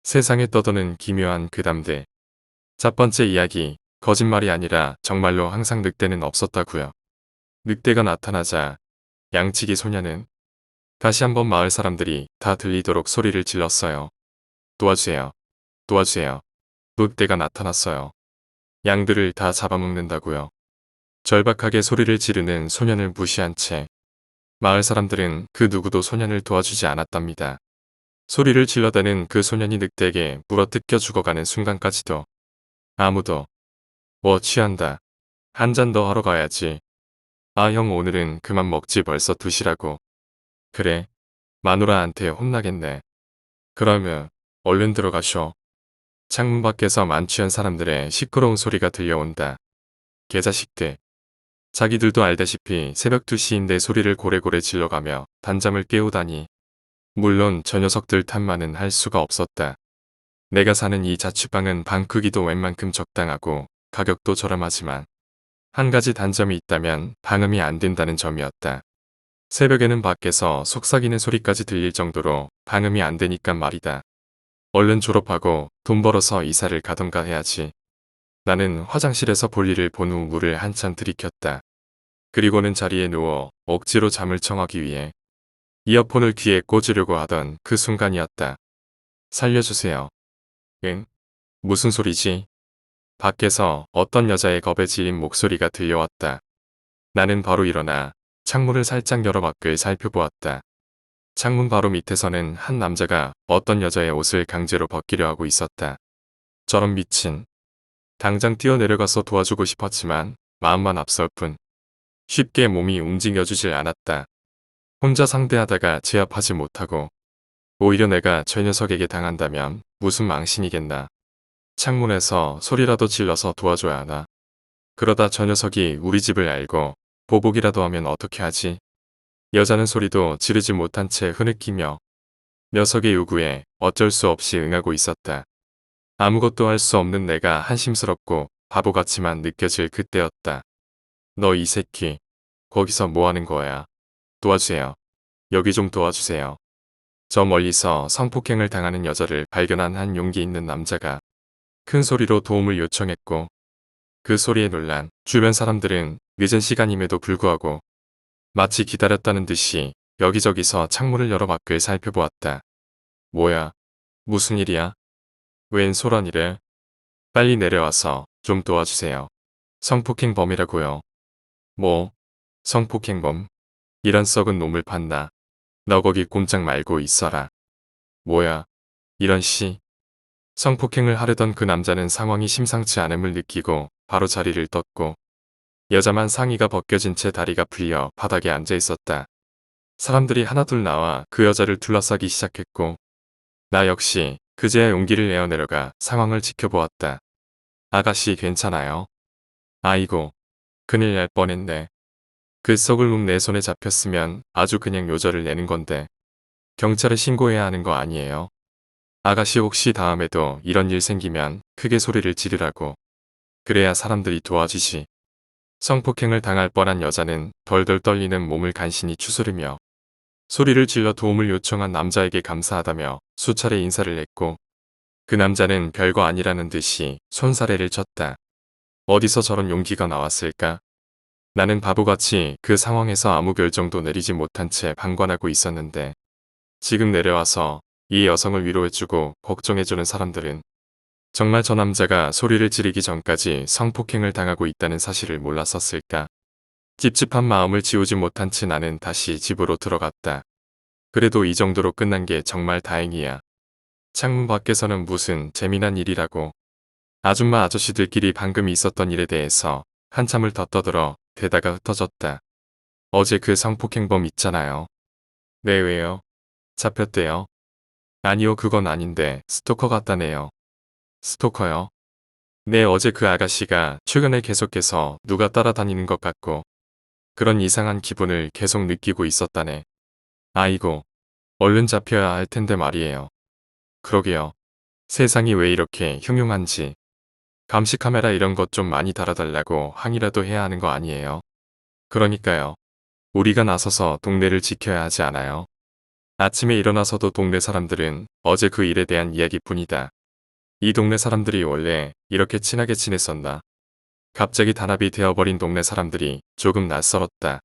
세상에 떠도는 기묘한 괴담들. 첫 번째 이야기, 거짓말이 아니라 정말로 항상 늑대는 없었다고요. 늑대가 나타나자 양치기 소녀는 다시 한번 마을 사람들이 다 들리도록 소리를 질렀어요. 도와주세요. 도와주세요. 늑대가 나타났어요. 양들을 다 잡아먹는다고요. 절박하게 소리를 지르는 소년을 무시한 채 마을 사람들은 그 누구도 소년을 도와주지 않았답니다. 소리를 질러대는 그 소년이 늑대에게 물어뜯겨 죽어가는 순간까지도 아무도 뭐 취한다. 한 잔 더 하러 가야지. 아 형 오늘은 그만 먹지 벌써 2시라고. 그래. 마누라한테 혼나겠네. 그러면 얼른 들어가쇼. 창문 밖에서 만취한 사람들의 시끄러운 소리가 들려온다. 개자식들. 자기들도 알다시피 새벽 2시인데 소리를 고래고래 질러가며 단잠을 깨우다니. 물론 저 녀석들 탓만은 할 수가 없었다. 내가 사는 이 자취방은 방 크기도 웬만큼 적당하고 가격도 저렴하지만 한 가지 단점이 있다면 방음이 안 된다는 점이었다. 새벽에는 밖에서 속삭이는 소리까지 들릴 정도로 방음이 안 되니까 말이다. 얼른 졸업하고 돈 벌어서 이사를 가던가 해야지. 나는 화장실에서 볼일을 본 후 물을 한참 들이켰다. 그리고는 자리에 누워 억지로 잠을 청하기 위해 이어폰을 귀에 꽂으려고 하던 그 순간이었다. 살려주세요. 응? 무슨 소리지? 밖에서 어떤 여자의 겁에 질린 목소리가 들려왔다. 나는 바로 일어나 창문을 살짝 열어 밖을 살펴보았다. 창문 바로 밑에서는 한 남자가 어떤 여자의 옷을 강제로 벗기려 하고 있었다. 저런 미친. 당장 뛰어내려가서 도와주고 싶었지만 마음만 앞설 뿐. 쉽게 몸이 움직여주질 않았다. 혼자 상대하다가 제압하지 못하고 오히려 내가 저 녀석에게 당한다면 무슨 망신이겠나. 창문에서 소리라도 질러서 도와줘야 하나. 그러다 저 녀석이 우리 집을 알고 보복이라도 하면 어떻게 하지? 여자는 소리도 지르지 못한 채 흐느끼며 녀석의 요구에 어쩔 수 없이 응하고 있었다. 아무것도 할 수 없는 내가 한심스럽고 바보같이만 느껴질 그때였다. 너 이 새끼, 거기서 뭐 하는 거야? 도와주세요. 여기 좀 도와주세요. 저 멀리서 성폭행을 당하는 여자를 발견한 한 용기 있는 남자가 큰 소리로 도움을 요청했고 그 소리에 놀란 주변 사람들은 늦은 시간임에도 불구하고 마치 기다렸다는 듯이 여기저기서 창문을 열어 밖을 살펴보았다. 뭐야? 무슨 일이야? 웬 소란이래? 빨리 내려와서 좀 도와주세요. 성폭행범이라고요. 뭐? 성폭행범? 이런 썩은 놈을 봤나? 너 거기 꼼짝 말고 있어라. 뭐야? 이런 씨. 성폭행을 하려던 그 남자는 상황이 심상치 않음을 느끼고 바로 자리를 떴고 여자만 상의가 벗겨진 채 다리가 풀려 바닥에 앉아 있었다. 사람들이 하나둘 나와 그 여자를 둘러싸기 시작했고 나 역시 그제야 용기를 내어 내려가 상황을 지켜보았다. 아가씨 괜찮아요? 아이고 큰일 날 뻔했네. 그 썩을 놈 내 손에 잡혔으면 아주 그냥 요절을 내는 건데 경찰에 신고해야 하는 거 아니에요? 아가씨 혹시 다음에도 이런 일 생기면 크게 소리를 지르라고. 그래야 사람들이 도와주지. 성폭행을 당할 뻔한 여자는 덜덜 떨리는 몸을 간신히 추스르며 소리를 질러 도움을 요청한 남자에게 감사하다며 수차례 인사를 했고 그 남자는 별거 아니라는 듯이 손사래를 쳤다. 어디서 저런 용기가 나왔을까? 나는 바보같이 그 상황에서 아무 결정도 내리지 못한 채 방관하고 있었는데 지금 내려와서 이 여성을 위로해주고 걱정해주는 사람들은 정말 저 남자가 소리를 지르기 전까지 성폭행을 당하고 있다는 사실을 몰랐었을까? 찝찝한 마음을 지우지 못한 채 나는 다시 집으로 들어갔다. 그래도 이 정도로 끝난 게 정말 다행이야. 창문 밖에서는 무슨 재미난 일이라고. 아줌마 아저씨들끼리 방금 있었던 일에 대해서 한참을 더 떠들어 대다가 흩어졌다. 어제 그 성폭행범 있잖아요. 네 왜요? 잡혔대요. 아니요 그건 아닌데 스토커 같다네요. 스토커요? 네 어제 그 아가씨가 최근에 계속해서 누가 따라다니는 것 같고 그런 이상한 기분을 계속 느끼고 있었다네. 아이고 얼른 잡혀야 할 텐데 말이에요. 그러게요. 세상이 왜 이렇게 흉흉한지. 감시 카메라 이런 것 좀 많이 달아달라고 항의라도 해야 하는 거 아니에요? 그러니까요. 우리가 나서서 동네를 지켜야 하지 않아요? 아침에 일어나서도 동네 사람들은 어제 그 일에 대한 이야기뿐이다. 이 동네 사람들이 원래 이렇게 친하게 지냈었나? 갑자기 단합이 되어버린 동네 사람들이 조금 낯설었다.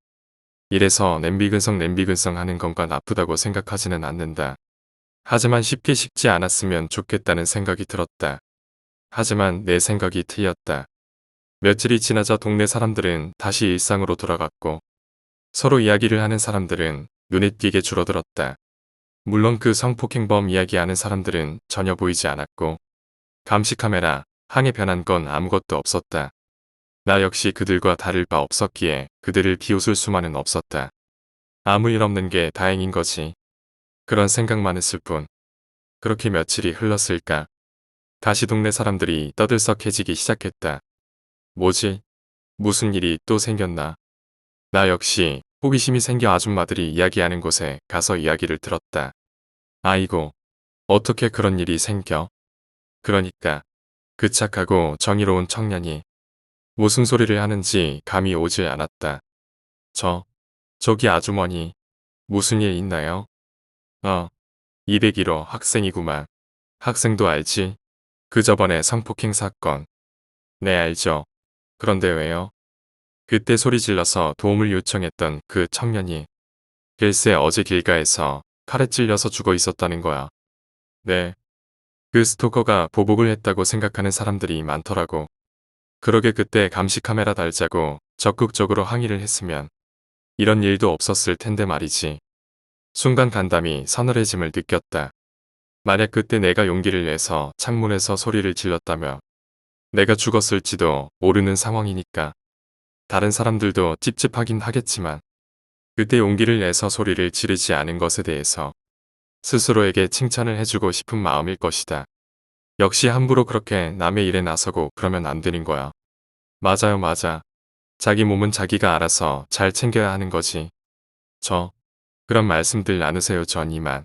이래서 냄비근성 하는 건가 나쁘다고 생각하지는 않는다. 하지만 쉽게 식지 않았으면 좋겠다는 생각이 들었다. 하지만 내 생각이 틀렸다. 며칠이 지나자 동네 사람들은 다시 일상으로 돌아갔고 서로 이야기를 하는 사람들은 눈에 띄게 줄어들었다. 물론 그 성폭행범 이야기하는 사람들은 전혀 보이지 않았고 감시카메라 항에 변한 건 아무것도 없었다. 나 역시 그들과 다를 바 없었기에 그들을 비웃을 수만은 없었다. 아무 일 없는 게 다행인 거지. 그런 생각만 했을 뿐. 그렇게 며칠이 흘렀을까. 다시 동네 사람들이 떠들썩해지기 시작했다. 뭐지? 무슨 일이 또 생겼나? 나 역시 호기심이 생겨 아줌마들이 이야기하는 곳에 가서 이야기를 들었다. 아이고, 어떻게 그런 일이 생겨? 그러니까 그 착하고 정의로운 청년이 무슨 소리를 하는지 감이 오질 않았다. 저기 아주머니, 무슨 일 있나요? 201호 학생이구만. 학생도 알지? 그 저번에 성폭행 사건. 네, 알죠. 그런데 왜요? 그때 소리 질러서 도움을 요청했던 그 청년이 글쎄 어제 길가에서 칼에 찔려서 죽어 있었다는 거야. 네. 그 스토커가 보복을 했다고 생각하는 사람들이 많더라고. 그러게 그때 감시 카메라 달자고 적극적으로 항의를 했으면 이런 일도 없었을 텐데 말이지. 순간 간담이 서늘해짐을 느꼈다. 만약 그때 내가 용기를 내서 창문에서 소리를 질렀다면 내가 죽었을지도 모르는 상황이니까. 다른 사람들도 찝찝하긴 하겠지만 그때 용기를 내서 소리를 지르지 않은 것에 대해서 스스로에게 칭찬을 해주고 싶은 마음일 것이다. 역시 함부로 그렇게 남의 일에 나서고 그러면 안 되는 거야. 맞아요, 맞아. 자기 몸은 자기가 알아서 잘 챙겨야 하는 거지. 그런 말씀들 나누세요, 전 이만.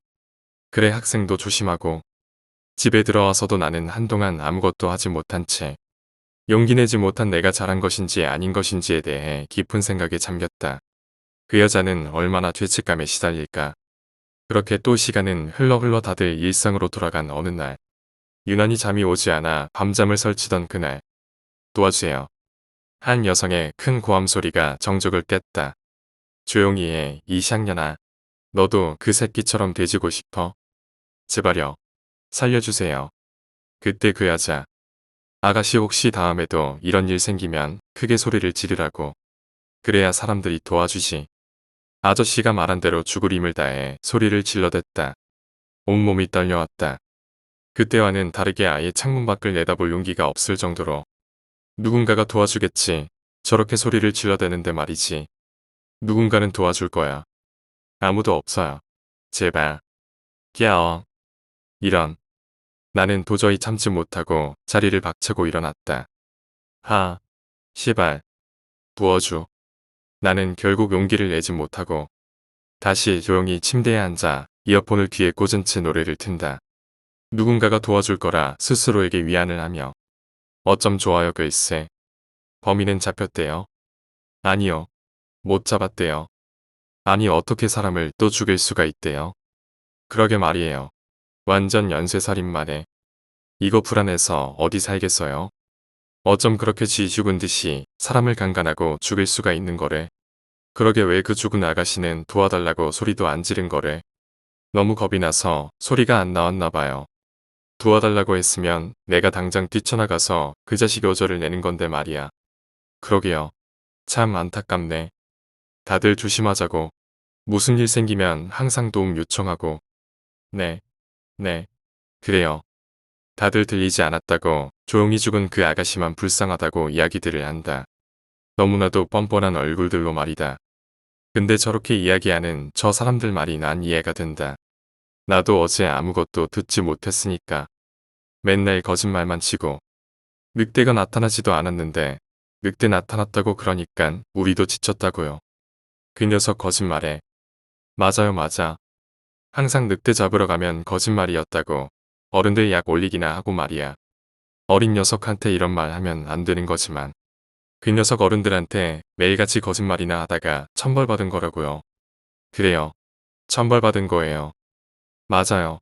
그래, 학생도 조심하고. 집에 들어와서도 나는 한동안 아무것도 하지 못한 채 용기 내지 못한 내가 잘한 것인지 아닌 것인지에 대해 깊은 생각에 잠겼다. 그 여자는 얼마나 죄책감에 시달릴까. 그렇게 또 시간은 흘러 다들 일상으로 돌아간 어느 날. 유난히 잠이 오지 않아 밤잠을 설치던 그날. 도와주세요. 한 여성의 큰 고함 소리가 정적을 깼다. 조용히 해, 이 샹년아. 너도 그 새끼처럼 돼지고 싶어? 제발요. 살려주세요. 그때 그 여자. 아가씨 혹시 다음에도 이런 일 생기면 크게 소리를 지르라고. 그래야 사람들이 도와주지. 아저씨가 말한 대로 죽을 힘을 다해 소리를 질러댔다. 온몸이 떨려왔다. 그때와는 다르게 아예 창문 밖을 내다볼 용기가 없을 정도로 누군가가 도와주겠지. 저렇게 소리를 질러대는데 말이지. 누군가는 도와줄 거야. 아무도 없어요. 제발. 깨어. 이런. 나는 도저히 참지 못하고 자리를 박차고 일어났다. 시발. 부어줘. 나는 결국 용기를 내지 못하고 다시 조용히 침대에 앉아 이어폰을 귀에 꽂은 채 노래를 튼다. 누군가가 도와줄 거라 스스로에게 위안을 하며 어쩜 좋아요 글쎄. 범인은 잡혔대요. 아니요. 못 잡았대요. 아니 어떻게 사람을 또 죽일 수가 있대요. 그러게 말이에요. 완전 연쇄살인마네. 이거 불안해서 어디 살겠어요? 어쩜 그렇게 쥐 죽은 듯이 사람을 강간하고 죽일 수가 있는 거래. 그러게 왜 그 죽은 아가씨는 도와달라고 소리도 안 지른 거래. 너무 겁이 나서 소리가 안 나왔나 봐요. 도와달라고 했으면 내가 당장 뛰쳐나가서 그 자식 요절을 내는 건데 말이야. 그러게요. 참 안타깝네. 다들 조심하자고. 무슨 일 생기면 항상 도움 요청하고. 네. 그래요. 다들 들리지 않았다고 조용히 죽은 그 아가씨만 불쌍하다고 이야기들을 한다. 너무나도 뻔뻔한 얼굴들로 말이다. 근데 저렇게 이야기하는 저 사람들 말이 난 이해가 된다. 나도 어제 아무것도 듣지 못했으니까. 맨날 거짓말만 치고. 늑대가 나타나지도 않았는데 늑대 나타났다고 그러니깐 우리도 지쳤다고요. 그 녀석 거짓말해. 맞아요, 맞아. 항상 늑대 잡으러 가면 거짓말이었다고 어른들 약 올리기나 하고 말이야. 어린 녀석한테 이런 말 하면 안 되는 거지만 그 녀석 어른들한테 매일같이 거짓말이나 하다가 천벌받은 거라고요. 그래요. 천벌받은 거예요. 맞아요.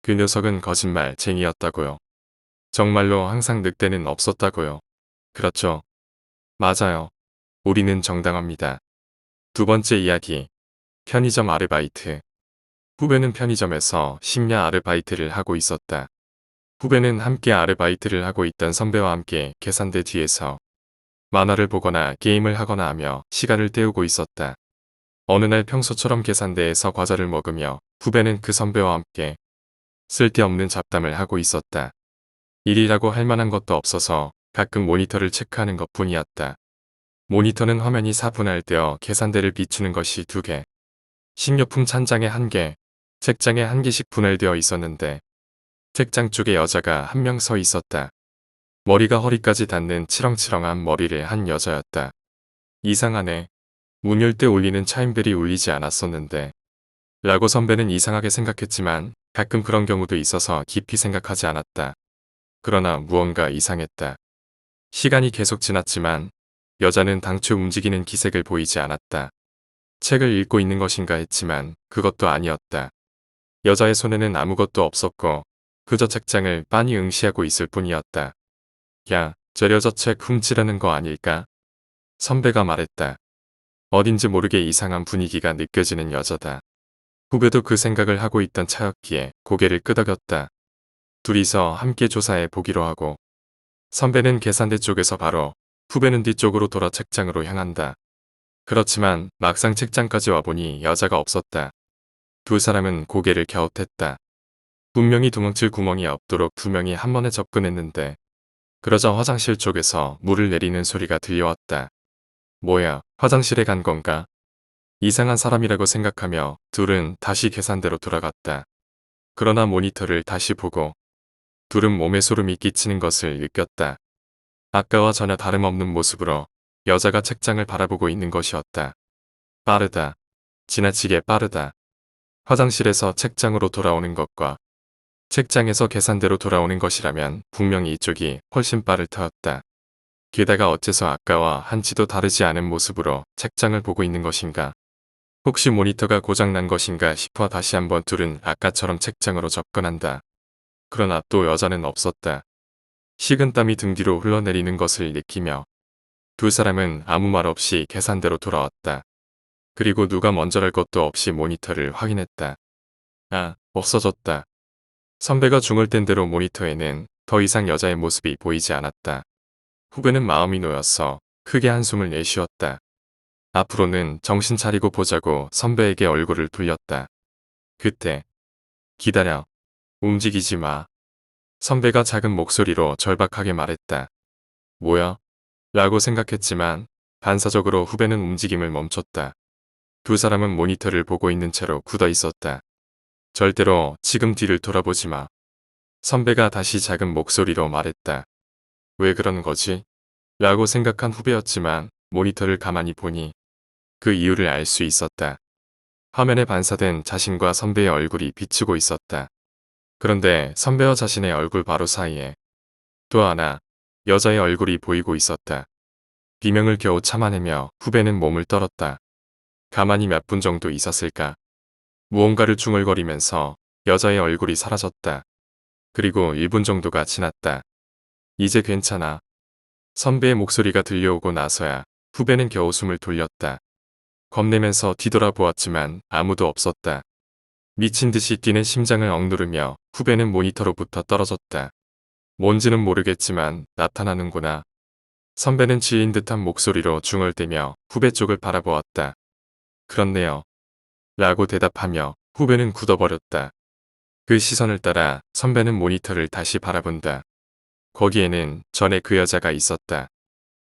그 녀석은 거짓말쟁이였다고요. 정말로 항상 늑대는 없었다고요. 그렇죠. 맞아요. 우리는 정당합니다. 두 번째 이야기. 편의점 아르바이트. 후배는 편의점에서 심야 아르바이트를 하고 있었다. 후배는 함께 아르바이트를 하고 있던 선배와 함께 계산대 뒤에서 만화를 보거나 게임을 하거나 하며 시간을 때우고 있었다. 어느 날 평소처럼 계산대에서 과자를 먹으며 후배는 그 선배와 함께 쓸데없는 잡담을 하고 있었다. 일이라고 할 만한 것도 없어서 가끔 모니터를 체크하는 것뿐이었다. 모니터는 화면이 4분할되어 계산대를 비추는 것이 2개, 식료품 찬장에 1개, 책장에 1개씩 분할되어 있었는데 책장 쪽에 여자가 1명 서 있었다. 머리가 허리까지 닿는 치렁치렁한 머리를 한 여자였다. 이상하네. 문 열 때 울리는 차임벨이 울리지 않았었는데 라고 선배는 이상하게 생각했지만 가끔 그런 경우도 있어서 깊이 생각하지 않았다. 그러나 무언가 이상했다. 시간이 계속 지났지만 여자는 당초 움직이는 기색을 보이지 않았다. 책을 읽고 있는 것인가 했지만 그것도 아니었다. 여자의 손에는 아무것도 없었고 그저 책장을 빤히 응시하고 있을 뿐이었다. 야, 저 여자 책 훔치려는 거 아닐까? 선배가 말했다. 어딘지 모르게 이상한 분위기가 느껴지는 여자다. 후배도 그 생각을 하고 있던 차였기에 고개를 끄덕였다. 둘이서 함께 조사해 보기로 하고 선배는 계산대 쪽에서 바로 후배는 뒤쪽으로 돌아 책장으로 향한다. 그렇지만 막상 책장까지 와보니 여자가 없었다. 두 사람은 고개를 갸웃했다. 분명히 도망칠 구멍이 없도록 2명이 한 번에 접근했는데 그러자 화장실 쪽에서 물을 내리는 소리가 들려왔다. 뭐야, 화장실에 간 건가? 이상한 사람이라고 생각하며 둘은 다시 계산대로 돌아갔다. 그러나 모니터를 다시 보고 둘은 몸에 소름이 끼치는 것을 느꼈다. 아까와 전혀 다름없는 모습으로 여자가 책장을 바라보고 있는 것이었다. 빠르다. 지나치게 빠르다. 화장실에서 책장으로 돌아오는 것과 책장에서 계산대로 돌아오는 것이라면 분명히 이쪽이 훨씬 빠를 터였다. 게다가 어째서 아까와 한치도 다르지 않은 모습으로 책장을 보고 있는 것인가. 혹시 모니터가 고장난 것인가 싶어 다시 한번 둘은 아까처럼 책장으로 접근한다. 그러나 또 여자는 없었다. 식은땀이 등 뒤로 흘러내리는 것을 느끼며 두 사람은 아무 말 없이 계산대로 돌아왔다. 그리고 누가 먼저랄 것도 없이 모니터를 확인했다. 아, 없어졌다. 선배가 중얼 댄 대로 모니터에는 더 이상 여자의 모습이 보이지 않았다. 후배는 마음이 놓였어 크게 한숨을 내쉬었다. 앞으로는 정신 차리고 보자고 선배에게 얼굴을 돌렸다. 그때 기다려. 움직이지 마. 선배가 작은 목소리로 절박하게 말했다. 뭐야? 라고 생각했지만 반사적으로 후배는 움직임을 멈췄다. 두 사람은 모니터를 보고 있는 채로 굳어 있었다. 절대로 지금 뒤를 돌아보지 마. 선배가 다시 작은 목소리로 말했다. 왜 그런 거지? 라고 생각한 후배였지만 모니터를 가만히 보니 그 이유를 알 수 있었다. 화면에 반사된 자신과 선배의 얼굴이 비추고 있었다. 그런데 선배와 자신의 얼굴 바로 사이에 또 하나 여자의 얼굴이 보이고 있었다. 비명을 겨우 참아내며 후배는 몸을 떨었다. 가만히 몇 분 정도 있었을까. 무언가를 중얼거리면서 여자의 얼굴이 사라졌다. 그리고 1분 정도가 지났다. 이제 괜찮아. 선배의 목소리가 들려오고 나서야 후배는 겨우 숨을 돌렸다. 겁내면서 뒤돌아보았지만 아무도 없었다. 미친 듯이 뛰는 심장을 억누르며 후배는 모니터로부터 떨어졌다. 뭔지는 모르겠지만 나타나는구나. 선배는 지인 듯한 목소리로 중얼대며 후배 쪽을 바라보았다. 그렇네요. 라고 대답하며 후배는 굳어버렸다. 그 시선을 따라 선배는 모니터를 다시 바라본다. 거기에는 전에 그 여자가 있었다.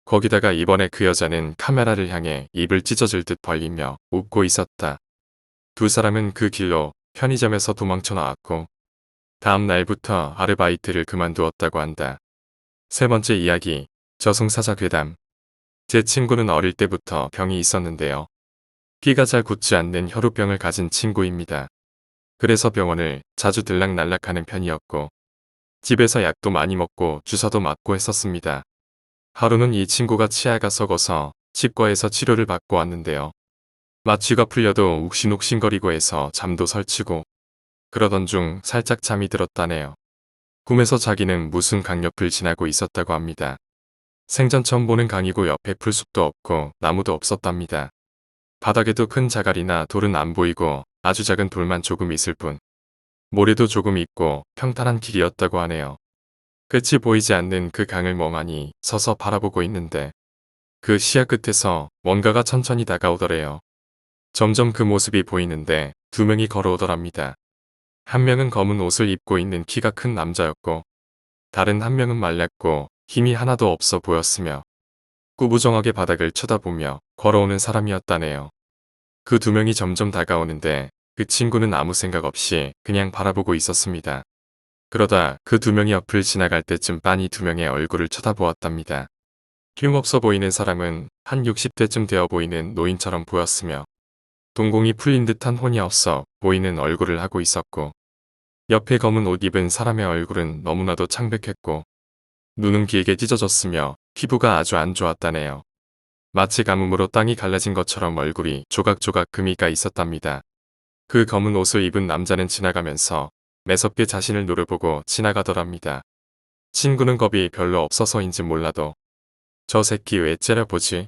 거기다가 이번에 그 여자는 카메라를 향해 입을 찢어질 듯 벌리며 웃고 있었다. 두 사람은 그 길로 편의점에서 도망쳐 나왔고 다음 날부터 아르바이트를 그만두었다고 한다. 세 번째 이야기, 저승사자 괴담. 제 친구는 어릴 때부터 병이 있었는데요. 피가 잘 굳지 않는 혈우병을 가진 친구입니다. 그래서 병원을 자주 들락날락하는 편이었고 집에서 약도 많이 먹고 주사도 맞고 했었습니다. 하루는 이 친구가 치아가 썩어서 치과에서 치료를 받고 왔는데요. 마취가 풀려도 욱신욱신거리고 해서 잠도 설치고 그러던 중 살짝 잠이 들었다네요. 꿈에서 자기는 무슨 강옆을 지나고 있었다고 합니다. 생전 처음 보는 강이고 옆에 풀숲도 없고 나무도 없었답니다. 바닥에도 큰 자갈이나 돌은 안 보이고 아주 작은 돌만 조금 있을 뿐. 모래도 조금 있고 평탄한 길이었다고 하네요. 끝이 보이지 않는 그 강을 멍하니 서서 바라보고 있는데 그 시야 끝에서 뭔가가 천천히 다가오더래요. 점점 그 모습이 보이는데 두 명이 걸어오더랍니다. 한 명은 검은 옷을 입고 있는 키가 큰 남자였고 다른 한 명은 말랐고 힘이 하나도 없어 보였으며 꾸부정하게 바닥을 쳐다보며 걸어오는 사람이었다네요. 그 두 명이 점점 다가오는데 그 친구는 아무 생각 없이 그냥 바라보고 있었습니다. 그러다 그 두 명이 옆을 지나갈 때쯤 빤히 두 명의 얼굴을 쳐다보았답니다. 흉없어 보이는 사람은 한 60대쯤 되어 보이는 노인처럼 보였으며 동공이 풀린 듯한 혼이 없어 보이는 얼굴을 하고 있었고 옆에 검은 옷 입은 사람의 얼굴은 너무나도 창백했고 눈은 길게 찢어졌으며 피부가 아주 안 좋았다네요. 마치 가뭄으로 땅이 갈라진 것처럼 얼굴이 조각조각 금이가 있었답니다. 그 검은 옷을 입은 남자는 지나가면서 매섭게 자신을 노려보고 지나가더랍니다. 친구는 겁이 별로 없어서인지 몰라도 저 새끼 왜 째려보지?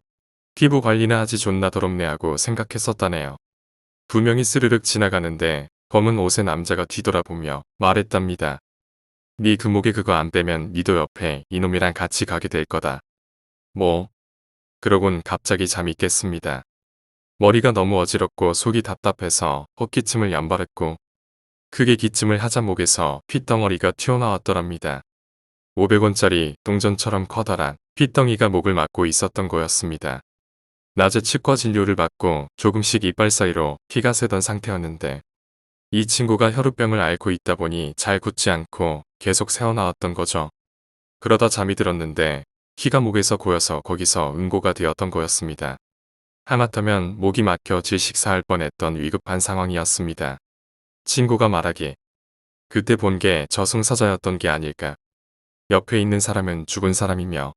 피부 관리나 하지 존나 더럽네 하고 생각했었다네요. 두 명이 스르륵 지나가는데 검은 옷의 남자가 뒤돌아보며 말했답니다. 네 금목에 그거 안 빼면 니도 옆에 이놈이랑 같이 가게 될 거다. 뭐? 그러곤 갑자기 잠이 깼습니다. 머리가 너무 어지럽고 속이 답답해서 헛기침을 연발했고 크게 기침을 하자 목에서 핏덩어리가 튀어나왔더랍니다. 500원짜리 동전처럼 커다란 핏덩이가 목을 막고 있었던 거였습니다. 낮에 치과 진료를 받고 조금씩 이빨 사이로 피가 새던 상태였는데 이 친구가 혈우병을 앓고 있다 보니 잘 굳지 않고 계속 새어나왔던 거죠. 그러다 잠이 들었는데 피가 목에서 고여서 거기서 응고가 되었던 거였습니다. 하마터면 목이 막혀 질식사할 뻔했던 위급한 상황이었습니다. 친구가 말하길 그때 본 게 저승사자였던 게 아닐까. 옆에 있는 사람은 죽은 사람이며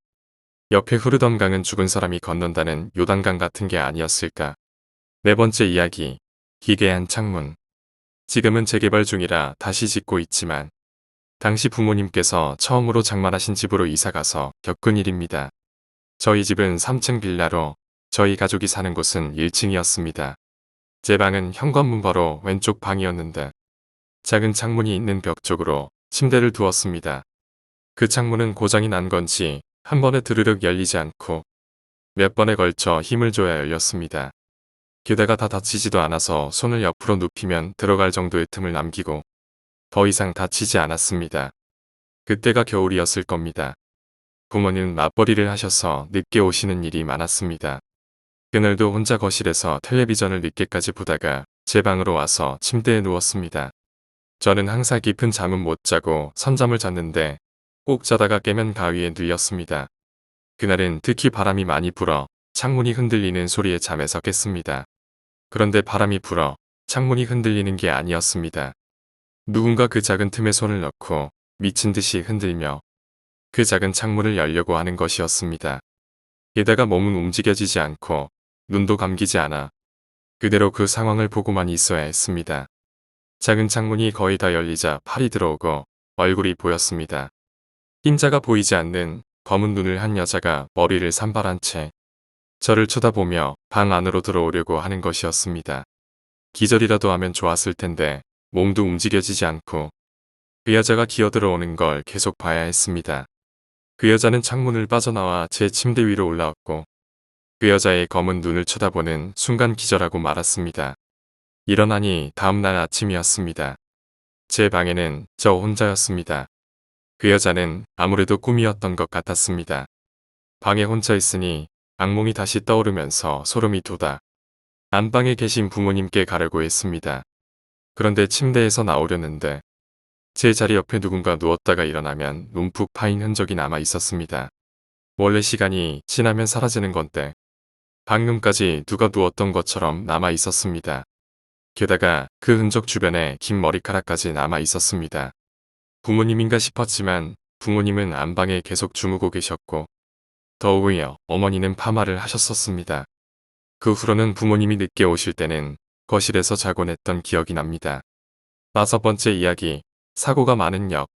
옆에 흐르던 강은 죽은 사람이 건넌다는 요단강 같은 게 아니었을까. 네 번째 이야기, 기괴한 창문. 지금은 재개발 중이라 다시 짓고 있지만 당시 부모님께서 처음으로 장만하신 집으로 이사가서 겪은 일입니다. 저희 집은 3층 빌라로 저희 가족이 사는 곳은 1층이었습니다. 제 방은 현관문 바로 왼쪽 방이었는데 작은 창문이 있는 벽 쪽으로 침대를 두었습니다. 그 창문은 고장이 난 건지 한 번에 드르륵 열리지 않고 몇 번에 걸쳐 힘을 줘야 열렸습니다. 게다가 다 닫히지도 않아서 손을 옆으로 눕히면 들어갈 정도의 틈을 남기고 더 이상 닫히지 않았습니다. 그때가 겨울이었을 겁니다. 부모님은 맞벌이를 하셔서 늦게 오시는 일이 많았습니다. 그날도 혼자 거실에서 텔레비전을 늦게까지 보다가 제 방으로 와서 침대에 누웠습니다. 저는 항상 깊은 잠은 못 자고 선잠을 잤는데 꼭 자다가 깨면 가위에 눌렸습니다. 그날은 특히 바람이 많이 불어 창문이 흔들리는 소리에 잠에서 깼습니다. 그런데 바람이 불어 창문이 흔들리는 게 아니었습니다. 누군가 그 작은 틈에 손을 넣고 미친 듯이 흔들며 그 작은 창문을 열려고 하는 것이었습니다. 게다가 몸은 움직여지지 않고 눈도 감기지 않아 그대로 그 상황을 보고만 있어야 했습니다. 작은 창문이 거의 다 열리자 팔이 들어오고 얼굴이 보였습니다. 흰자가 보이지 않는 검은 눈을 한 여자가 머리를 산발한 채 저를 쳐다보며 방 안으로 들어오려고 하는 것이었습니다. 기절이라도 하면 좋았을 텐데 몸도 움직여지지 않고 그 여자가 기어들어오는 걸 계속 봐야 했습니다. 그 여자는 창문을 빠져나와 제 침대 위로 올라왔고 그 여자의 검은 눈을 쳐다보는 순간 기절하고 말았습니다. 일어나니 다음날 아침이었습니다. 제 방에는 저 혼자였습니다. 그 여자는 아무래도 꿈이었던 것 같았습니다. 방에 혼자 있으니 악몽이 다시 떠오르면서 소름이 돋아 안방에 계신 부모님께 가려고 했습니다. 그런데 침대에서 나오려는데 제 자리 옆에 누군가 누웠다가 일어나면 눈푹 파인 흔적이 남아 있었습니다. 원래 시간이 지나면 사라지는 건데 방금까지 누가 누웠던 것처럼 남아 있었습니다. 게다가 그 흔적 주변에 긴 머리카락까지 남아 있었습니다. 부모님인가 싶었지만 부모님은 안방에 계속 주무고 계셨고 더우여 어머니는 파마를 하셨었습니다. 그 후로는 부모님이 늦게 오실 때는 거실에서 자곤 했던 기억이 납니다. 5번째 이야기, 사고가 많은 역.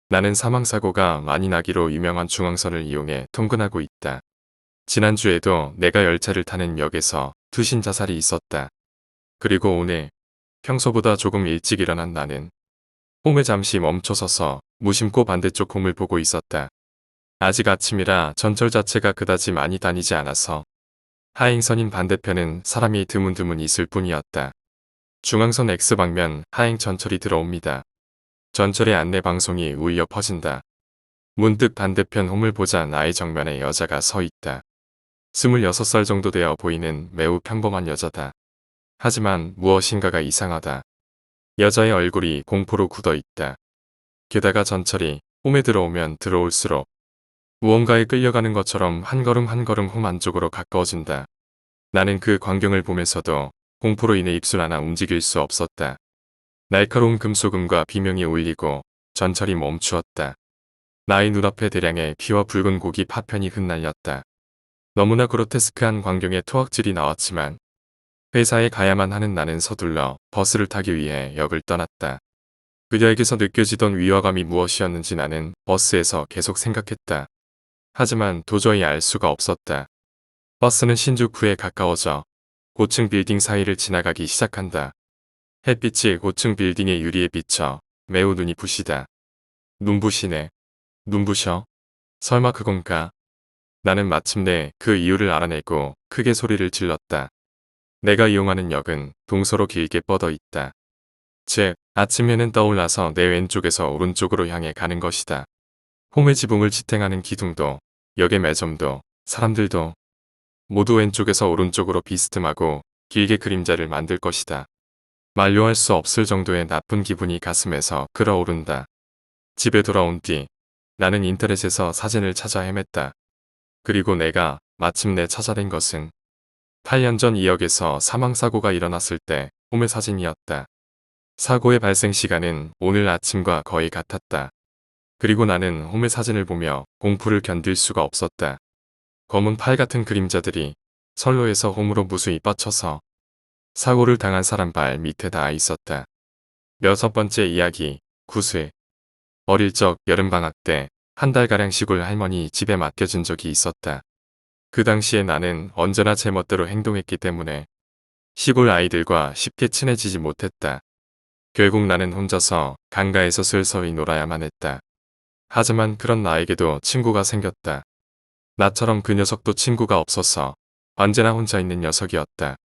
나는 사망사고가 많이 나기로 유명한 중앙선을 이용해 통근하고 있다. 지난주에도 내가 열차를 타는 역에서 투신 자살이 있었다. 그리고 오늘 평소보다 조금 일찍 일어난 나는 홈에 잠시 멈춰서서 무심코 반대쪽 홈을 보고 있었다. 아직 아침이라 전철 자체가 그다지 많이 다니지 않아서 하행선인 반대편은 사람이 드문드문 있을 뿐이었다. 중앙선 X방면 하행 전철이 들어옵니다. 전철의 안내 방송이 울려 퍼진다. 문득 반대편 홈을 보자 나의 정면에 여자가 서 있다. 26살 정도 되어 보이는 매우 평범한 여자다. 하지만 무엇인가가 이상하다. 여자의 얼굴이 공포로 굳어 있다. 게다가 전철이 홈에 들어오면 들어올수록 무언가에 끌려가는 것처럼 한 걸음 한 걸음 홈 안쪽으로 가까워진다. 나는 그 광경을 보면서도 공포로 인해 입술 하나 움직일 수 없었다. 날카로운 금소금과 비명이 울리고 전철이 멈추었다. 나의 눈앞에 대량의 피와 붉은 고기 파편이 흩날렸다. 너무나 그로테스크한 광경에 토악질이 나왔지만 회사에 가야만 하는 나는 서둘러 버스를 타기 위해 역을 떠났다. 그녀에게서 느껴지던 위화감이 무엇이었는지 나는 버스에서 계속 생각했다. 하지만 도저히 알 수가 없었다. 버스는 신주쿠에 가까워져 고층 빌딩 사이를 지나가기 시작한다. 햇빛이 고층 빌딩의 유리에 비쳐 매우 눈이 부시다. 눈부시네. 눈부셔? 설마 그건가? 나는 마침내 그 이유를 알아내고 크게 소리를 질렀다. 내가 이용하는 역은 동서로 길게 뻗어 있다. 즉, 아침에는 떠올라서 내 왼쪽에서 오른쪽으로 향해 가는 것이다. 홈의 지붕을 지탱하는 기둥도, 역의 매점도, 사람들도 모두 왼쪽에서 오른쪽으로 비스듬하고 길게 그림자를 만들 것이다. 만류할 수 없을 정도의 나쁜 기분이 가슴에서 끓어오른다. 집에 돌아온 뒤 나는 인터넷에서 사진을 찾아 헤맸다. 그리고 내가 마침내 찾아낸 것은 8년 전 이 역에서 사망사고가 일어났을 때 홈의 사진이었다. 사고의 발생 시간은 오늘 아침과 거의 같았다. 그리고 나는 홈의 사진을 보며 공포를 견딜 수가 없었다. 검은 팔 같은 그림자들이 선로에서 홈으로 무수히 뻗쳐서 사고를 당한 사람 발 밑에 닿아 있었다. 6번째 이야기, 구슬. 어릴 적 여름방학 때 한 달가량 시골 할머니 집에 맡겨준 적이 있었다. 그 당시에 나는 언제나 제 멋대로 행동했기 때문에 시골 아이들과 쉽게 친해지지 못했다. 결국 나는 혼자서 강가에서 슬서히 놀아야만 했다. 하지만 그런 나에게도 친구가 생겼다. 나처럼 그 녀석도 친구가 없어서 언제나 혼자 있는 녀석이었다.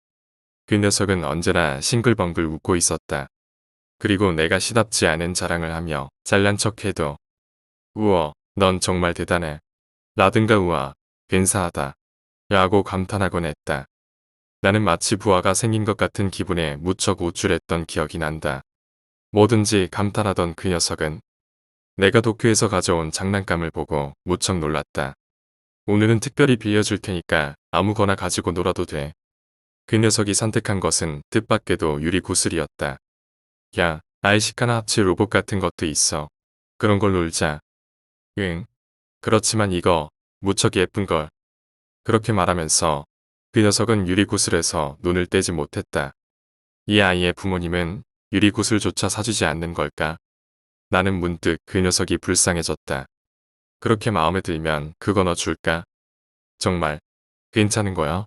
그 녀석은 언제나 싱글벙글 웃고 있었다. 그리고 내가 시답지 않은 자랑을 하며 잘난 척해도 우와, 넌 정말 대단해. 라든가 우와, 근사하다. 라고 감탄하곤 했다. 나는 마치 부하가 생긴 것 같은 기분에 무척 우쭐했던 기억이 난다. 뭐든지 감탄하던 그 녀석은 내가 도쿄에서 가져온 장난감을 보고 무척 놀랐다. 오늘은 특별히 빌려줄 테니까 아무거나 가지고 놀아도 돼. 그 녀석이 선택한 것은 뜻밖에도 유리구슬이었다. 야, 아이시카나 합체 로봇 같은 것도 있어. 그런 걸 놀자. 응. 그렇지만 이거 무척 예쁜걸. 그렇게 말하면서 그 녀석은 유리구슬에서 눈을 떼지 못했다. 이 아이의 부모님은 유리구슬조차 사주지 않는 걸까? 나는 문득 그 녀석이 불쌍해졌다. 그렇게 마음에 들면 그거 너 줄까? 정말 괜찮은 거야?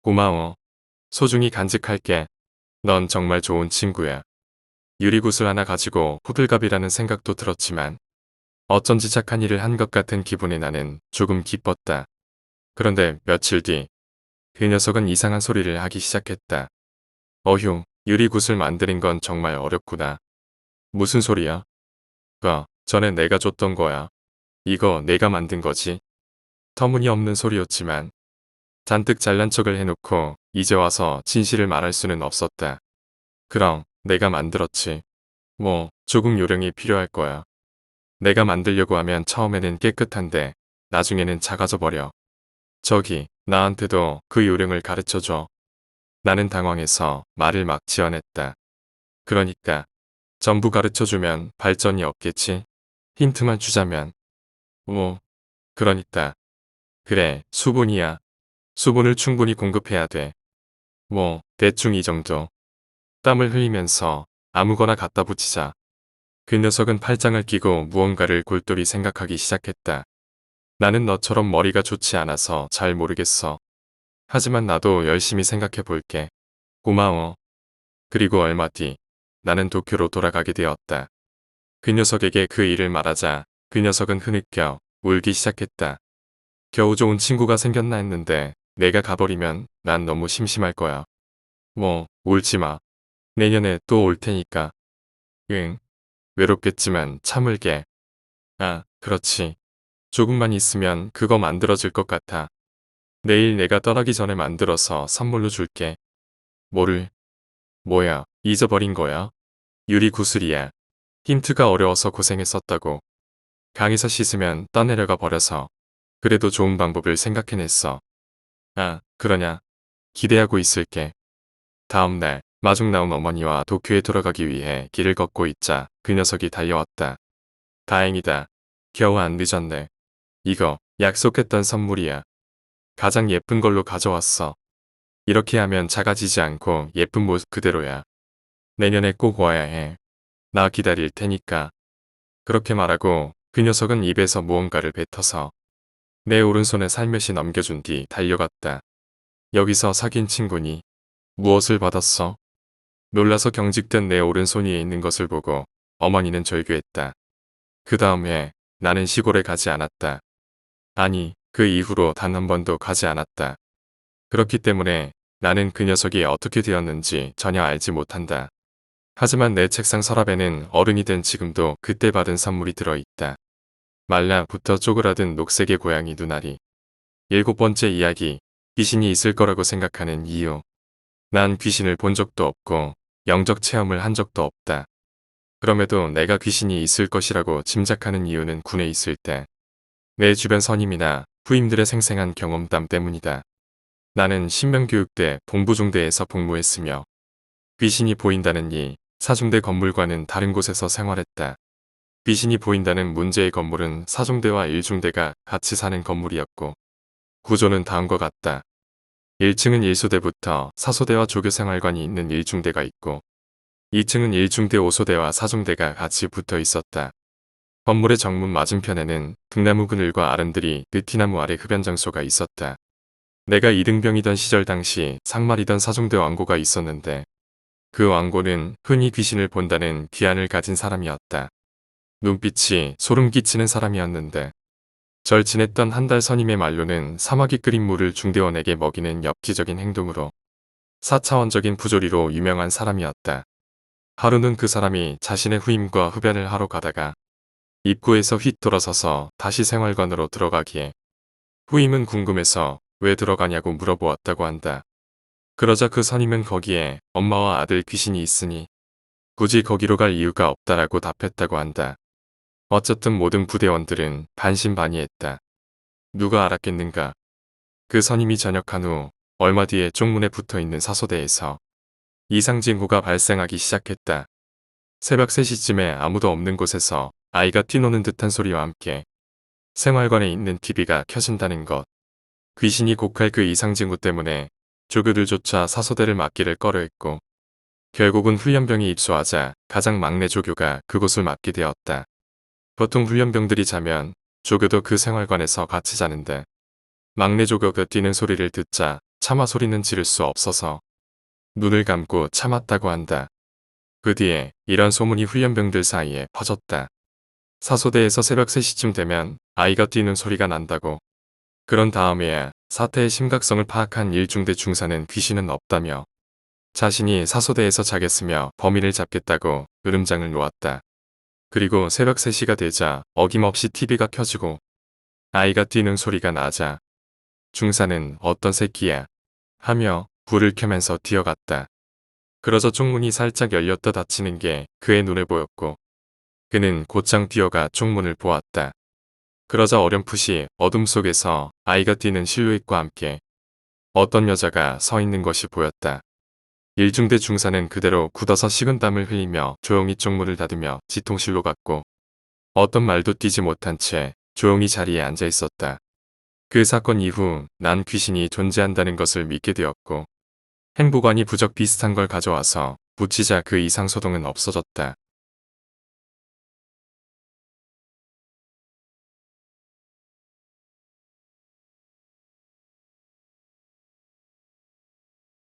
고마워. 소중히 간직할게. 넌 정말 좋은 친구야. 유리구슬 하나 가지고 호들갑이라는 생각도 들었지만 어쩐지 착한 일을 한 것 같은 기분에 나는 조금 기뻤다. 그런데 며칠 뒤 그 녀석은 이상한 소리를 하기 시작했다. 어휴, 유리구슬 만드는 건 정말 어렵구나. 무슨 소리야? 전에 내가 줬던 거야. 이거 내가 만든 거지. 터무니없는 소리였지만 잔뜩 잘난 척을 해놓고 이제 와서 진실을 말할 수는 없었다. 그럼 내가 만들었지. 뭐 조금 요령이 필요할 거야. 내가 만들려고 하면 처음에는 깨끗한데 나중에는 작아져 버려. 저기 나한테도 그 요령을 가르쳐줘. 나는 당황해서 말을 막 지어냈다. 그러니까 전부 가르쳐주면 발전이 없겠지. 힌트만 주자면. 뭐 그러니까. 그래, 수분이야. 수분을 충분히 공급해야 돼. 뭐 대충 이 정도. 땀을 흘리면서 아무거나 갖다 붙이자. 그 녀석은 팔짱을 끼고 무언가를 골똘히 생각하기 시작했다. 나는 너처럼 머리가 좋지 않아서 잘 모르겠어. 하지만 나도 열심히 생각해 볼게. 고마워. 그리고 얼마 뒤 나는 도쿄로 돌아가게 되었다. 그 녀석에게 그 일을 말하자 그 녀석은 흐느껴 울기 시작했다. 겨우 좋은 친구가 생겼나 했는데 내가 가버리면 난 너무 심심할 거야. 뭐 울지 마. 내년에 또 올 테니까. 응. 외롭겠지만 참을게. 아, 그렇지. 조금만 있으면 그거 만들어질 것 같아. 내일 내가 떠나기 전에 만들어서 선물로 줄게. 뭐를? 뭐야, 잊어버린 거야? 유리 구슬이야. 힌트가 어려워서 고생했었다고. 강에서 씻으면 떠내려가 버려서. 그래도 좋은 방법을 생각해냈어. 아, 그러냐? 기대하고 있을게. 다음 날, 마중 나온 어머니와 도쿄에 돌아가기 위해 길을 걷고 있자 그 녀석이 달려왔다. 다행이다. 겨우 안 늦었네. 이거 약속했던 선물이야. 가장 예쁜 걸로 가져왔어. 이렇게 하면 작아지지 않고 예쁜 모습 그대로야. 내년에 꼭 와야 해. 나 기다릴 테니까. 그렇게 말하고 그 녀석은 입에서 무언가를 뱉어서 내 오른손에 살며시 넘겨준 뒤 달려갔다. 여기서 사귄 친구니? 무엇을 받았어? 놀라서 경직된 내 오른손 위에 있는 것을 보고 어머니는 절규했다. 그 다음에 나는 시골에 가지 않았다. 아니, 그 이후로 단 한 번도 가지 않았다. 그렇기 때문에 나는 그 녀석이 어떻게 되었는지 전혀 알지 못한다. 하지만 내 책상 서랍에는 어른이 된 지금도 그때 받은 선물이 들어있다. 말라붙어 쪼그라든 녹색의 고양이 눈알이. 7번째 이야기. 귀신이 있을 거라고 생각하는 이유. 난 귀신을 본 적도 없고 영적 체험을 한 적도 없다. 그럼에도 내가 귀신이 있을 것이라고 짐작하는 이유는 군에 있을 때 내 주변 선임이나 후임들의 생생한 경험담 때문이다. 나는 신명교육대 본부중대에서 복무했으며 귀신이 보인다는 이 사중대 건물과는 다른 곳에서 생활했다. 귀신이 보인다는 문제의 건물은 사중대와 일중대가 같이 사는 건물이었고 구조는 다음과 같다. 1층은 1소대부터 4소대와 조교생활관이 있는 1중대가 있고 2층은 1중대 5소대와 4중대가 같이 붙어 있었다. 건물의 정문 맞은편에는 등나무 그늘과 아름드리 느티나무 아래 흡연 장소가 있었다. 내가 이등병이던 시절 당시 상말이던 사중대 왕고가 있었는데 그 왕고는 흔히 귀신을 본다는 귀환을 가진 사람이었다. 눈빛이 소름 끼치는 사람이었는데 절친했던 한 달 선임의 말로는 사마귀 끓인 물을 중대원에게 먹이는 엽기적인 행동으로 4차원적인 부조리로 유명한 사람이었다. 하루는 그 사람이 자신의 후임과 흡연을 하러 가다가 입구에서 휙 돌아서서 다시 생활관으로 들어가기에 후임은 궁금해서 왜 들어가냐고 물어보았다고 한다. 그러자 그 선임은 거기에 엄마와 아들 귀신이 있으니 굳이 거기로 갈 이유가 없다라고 답했다고 한다. 어쨌든 모든 부대원들은 반신반의했다. 누가 알았겠는가. 그 선임이 전역한 후 얼마 뒤에 쪽문에 붙어있는 사소대에서 이상 징후가 발생하기 시작했다. 새벽 3시쯤에 아무도 없는 곳에서 아이가 뛰노는 듯한 소리와 함께 생활관에 있는 TV가 켜진다는 것. 귀신이 곡할 그 이상 징후 때문에 조교들조차 사소대를 맡기를 꺼려했고 결국은 훈련병이 입소하자 가장 막내 조교가 그곳을 맡게 되었다. 보통 훈련병들이 자면 조교도 그 생활관에서 같이 자는데 막내 조교가 뛰는 소리를 듣자 차마 소리는 지를 수 없어서 눈을 감고 참았다고 한다. 그 뒤에 이런 소문이 훈련병들 사이에 퍼졌다. 사소대에서 새벽 3시쯤 되면 아이가 뛰는 소리가 난다고. 그런 다음에야 사태의 심각성을 파악한 일중대 중사는 귀신은 없다며 자신이 사소대에서 자겠으며 범인을 잡겠다고 으름장을 놓았다. 그리고 새벽 3시가 되자 어김없이 TV가 켜지고 아이가 뛰는 소리가 나자 중사는 어떤 새끼야 하며 불을 켜면서 뛰어갔다. 그러자 쪽문이 살짝 열렸다 닫히는 게 그의 눈에 보였고 그는 곧장 뛰어가 쪽문을 보았다. 그러자 어렴풋이 어둠 속에서 아이가 뛰는 실루엣과 함께 어떤 여자가 서 있는 것이 보였다. 일중대 중사는 그대로 굳어서 식은땀을 흘리며 조용히 쪽문을 닫으며 지통실로 갔고 어떤 말도 뛰지 못한 채 조용히 자리에 앉아 있었다. 그 사건 이후 난 귀신이 존재한다는 것을 믿게 되었고 행보관이 부적 비슷한 걸 가져와서 붙이자 그 이상 소동은 없어졌다.